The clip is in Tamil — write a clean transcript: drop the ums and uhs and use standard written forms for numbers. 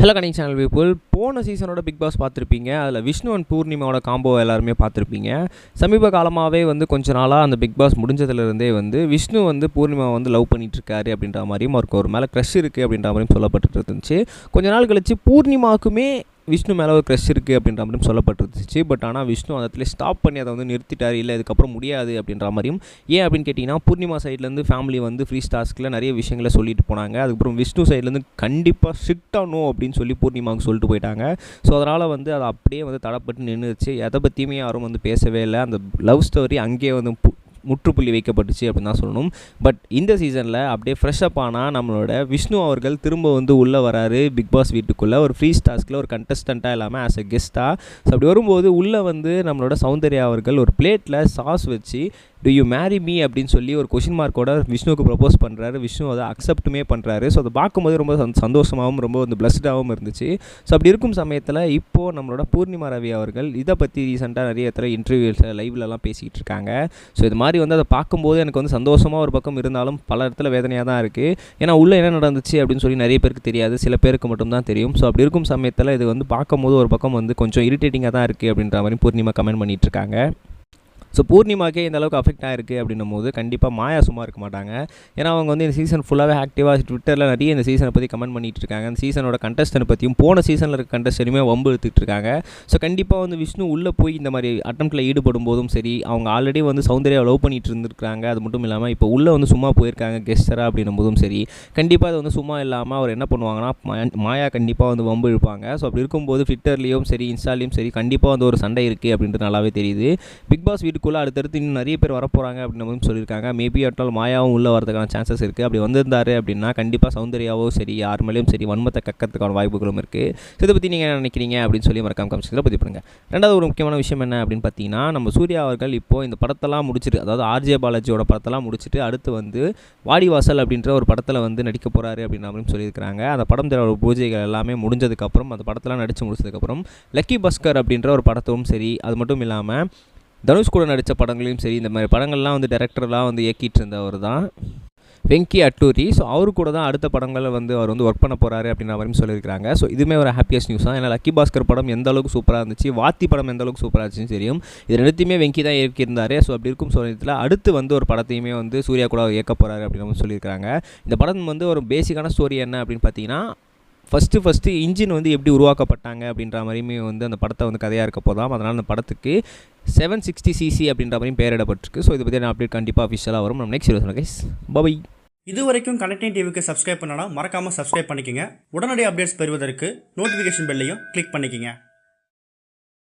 ஹலோ கனெக்ட் சேனல் பீப்புள், போன சீசனோட பிக் பாஸ் பார்த்துருப்பீங்க. அதில் விஷ்ணு அண்ட் பூர்ணிமாவோட காம்போ எல்லாருமே பார்த்துருப்பீங்க. சமீப காலமாகவே கொஞ்ச நாளாக அந்த பிக் பாஸ் முடிஞ்சதுலேருந்தே விஷ்ணு பூர்ணிமா லவ் பண்ணிகிட்ருக்காரு அப்படின்ற மாதிரியும் அவருக்கு ஒரு மேலே க்ரஷ் இருக்குது அப்படின்ற மாதிரியும் சொல்லப்பட்டு இருந்துச்சு. கொஞ்ச நாள் கழிச்சு பூர்ணிமாவுக்குமே விஷ்ணு மேலே ஒரு க்ரஷ் இருக்குது அப்படின்ற மாதிரியும் சொல்லப்பட்டுருந்துச்சு. பட் ஆனால் விஷ்ணு அந்த இடத்துல ஸ்டாப் பண்ணி அதை நிறுத்திட்டார். இல்லை இதுக்கப்புறம் முடியாது அப்படின்ற மாதிரியும். ஏன் அப்படின்னு கேட்டிங்கன்னா, பூர்ணிமா சைட்லேருந்து ஃபேமிலி ஃப்ரீ டாஸ்கில் நிறைய விஷயங்களை சொல்லிட்டு போனாங்க. அதுக்கப்புறம் விஷ்ணு சைட்லேருந்து கண்டிப்பாக ஸ்ட்ரிக்டாக நோ அப்படின்னு சொல்லி பூர்ணிமாவுக்கு சொல்லிட்டு போயிட்டாங்க. ஸோ அதனால் அதை அப்படியே தடப்பட்டு நின்றுச்சு. எதை பற்றியுமே யாரும் பேசவே இல்லை. அந்த லவ் ஸ்டோரி அங்கேயே முற்றுப்புள்ளி வைக்கப்பட்டுச்சு அப்படின்னு தான் சொல்லணும். பட் இந்த சீசனில் அப்படியே ஃப்ரெஷ்அப் ஆனால் நம்மளோட விஷ்ணு அவர்கள் திரும்ப உள்ளே வராரு பிக் பாஸ் வீட்டுக்குள்ளே. ஒரு ஃப்ரீ டாஸ்கில் ஒரு கண்டஸ்டண்ட்டாக இல்லாமல் ஆஸ் எ கெஸ்ட்டாக. ஸோ அப்படி வரும்போது உள்ளே நம்மளோட சௌந்தர்யா அவர்கள் ஒரு பிளேட்டில் சாஸ் வச்சு டு யூ மேரி மீ அப்படின்னு சொல்லி ஒரு கொஷின் மார்க்கோட விஷ்ணுவுக்கு ப்ரப்போஸ் பண்ணுறாரு. விஷ்ணு அதை அக்செப்ட்டுமே பண்ணுறாரு. ஸோ அதை பார்க்கும்போது ரொம்ப சந்தோஷமாகவும் ரொம்ப பிளஸ்டாகவும் இருந்துச்சு. ஸோ அப்படி இருக்கும் சமயத்தில் இப்போது நம்மளோட பூர்ணிமா ரவி அவர்கள் இதை பற்றி ரீசெண்டாக நிறைய இடத்துல இன்டர்வியூஸ் லைவ்லலாம் பேசிக்கிட்டு இருக்காங்க. ஸோ இது மாதிரி அதை பார்க்கும்போது எனக்கு சந்தோஷமாக ஒரு பக்கம் இருந்தாலும் பல இடத்துல வேதனையாக தான் இருக்குது. ஏன்னா உள்ளே என்ன நடந்துச்சு அப்படின்னு சொல்லி நிறைய பேருக்கு தெரியாது, சில பேருக்கு மட்டும்தான் தெரியும். ஸோ அப்படி இருக்கும் சமயத்தில் இது பார்க்கும்போது ஒரு பக்கம் கொஞ்சம் இரிட்டேட்டிங்காக தான் இருக்குது அப்படின்ற மாதிரி பூர்ணிமா கமெண்ட் பண்ணிகிட்டு இருக்காங்க. ஸோ பூர்ணிமாக்கே இந்த அளவுக்கு அஃபெக்ட் ஆகிருக்கு அப்படின்னும் போது கண்டிப்பாக மாயா சும்மா இருக்க மாட்டாங்க. ஏன்னா அவங்க இந்த சீசன் ஃபுல்லாகவே ஆக்டிவாக ட்விட்டரில் நிறைய இந்த சீசனை பற்றி கமெண்ட் பண்ணிகிட்டு இருக்காங்க. அந்த சீசனோட கண்டஸ்டன்ட் பற்றியும் போன சீசனில் இருக்க கண்டஸ்டன்ட்டுமே வம்பு எடுத்துகிட்டு இருக்காங்க. ஸோ கண்டிப்பாக விஷ்ணு உள்ளே போய் இந்த மாதிரி அட்டம்ப்டில் ஈடுபடும் போதும் சரி, அவங்க ஆல்ரெடி சௌந்தர்யா லவ் பண்ணிட்டு இருந்திருக்காங்க. அது மட்டும் இல்லாமல் இப்போ உள்ளே சும்மா போயிருக்காங்க கெஸ்டராக அப்படின்னும் போதும் சரி, கண்டிப்பாக அது சும்மா இல்லாமல் அவர் என்ன பண்ணுவாங்கன்னா மாயா கண்டிப்பாக வம்பு இழுப்பாங்க. ஸோ அப்படி இருக்கும்போது ட்விட்டர்லேயும் சரி இன்ஸ்டாலையும் சரி கண்டிப்பாக ஒரு சண்டை இருக்குது அப்படின்றது நல்லாவே தெரியுது. பிக் பாஸ் வீட்டுக்குள்ளே அடுத்தடுத்து இன்னும் நிறைய பேர் வரப்போகிறாங்க அப்படின்னு சொல்லியிருக்காங்க. மேபி அட்டால் மாயாவும் உள்ளே வரதுக்கான சான்சஸ் இருக்குது. அப்படி வந்திருந்தாரு அப்படின்னா கண்டிப்பாக சௌந்தர்யாவோ சரி யார் மேலேயும் சரி வன்மத்தை கக்கிறதுக்கான வாய்ப்புகளும் இருக்குது. ஸோ இதை பற்றி நீங்கள் என்ன நினைக்கிறீங்க அப்படின்னு சொல்லி மறக்காம கமெண்ட்ஸில் பதிவு பண்ணுங்கள். ரெண்டாவது ஒரு முக்கியமான விஷயம் என்ன அப்படின்னு பார்த்தீங்கன்னா, நம்ம சூர்யா அவர்கள் இப்போது இந்த படத்தெல்லாம் முடிச்சுட்டு, அதாவது ஆர்ஜே பாலாஜியோட படத்தெல்லாம் முடிச்சுட்டு அடுத்து வாடிவாசல் அப்படின்ற ஒரு படத்தில் நடிக்க போகிறாரு அப்படின்ற மாதிரி சொல்லியிருக்கிறாங்க. அந்த படம் தர பூஜைகள் எல்லாமே முடிஞ்சதுக்கப்புறம், அந்த படத்தெல்லாம் நடித்து முடிச்சதுக்கப்புறம் லக்கி பாஸ்கர் அப்படின்ற ஒரு படத்தும் சரி, அது மட்டும் இல்லாமல் தனுஷ் கூட நடித்த படங்களையும் சரி, இந்த மாதிரி படங்கள்லாம் டைரக்டர்லாம் இயக்கிட்டு இருந்தவர் தான் வெங்கி அட்டூரி. ஸோ அவரு கூட தான் அடுத்த படங்களில் அவர் ஒர்க் பண்ண போகிறாரு அப்படின்ற மாதிரி சொல்லியிருக்காங்க. ஸோ இதுவுமே ஒரு ஹாப்பியஸ்ட் நியூஸ் தான். ஏன்னா லக்கி பாஸ்கர் படம் எந்த அளவுக்கு சூப்பராக இருந்துச்சு, வாத்தி படம் எந்த அளவுக்கு சூப்பராக இருந்துச்சுன்னு தெரியும். இது ரெண்டுத்தையுமே வெங்கி தான் இயக்கியிருந்தார். ஸோ அப்படி இருக்கும் சமயத்தில் அடுத்து ஒரு படத்தையுமே சூர்யா கூட இயக்க போகிறாரு அப்படின்னு சொல்லியிருக்காங்க. இந்த படம் ஒரு பேசிக்கான ஸ்டோரி என்ன அப்படின்னு பார்த்தீங்கன்னா, ஃபஸ்ட்டு இன்ஜின் எப்படி உருவாக்கப்பட்டாங்க அப்படின்ற மாதிரியுமே அந்த படத்தை கதையாக இருக்க போதாம். அதனால் அந்த படத்துக்கு 760cc அப்படின்ற மாதிரியும் பெயரிடப்பட்டிருக்கு. ஸோ இதை பற்றி அப்டேட் கண்டிப்பாக அஃபிஷியலாக வரும். நம்ம நெக்ஸ்ட் வீடியோ கைஸ் பை. இது வரைக்கும் கனெக்டிங் டிவிக்கு சப்ஸ்கிரைப் பண்ணனா மறக்காமல் சப்ஸ்கிரைப் பண்ணிக்கங்க. உடனடி அப்டேட்ஸ் பெறுவதற்கு நோட்டிஃபிகேஷன் பெல்லையும் கிளிக் பண்ணிக்கங்க.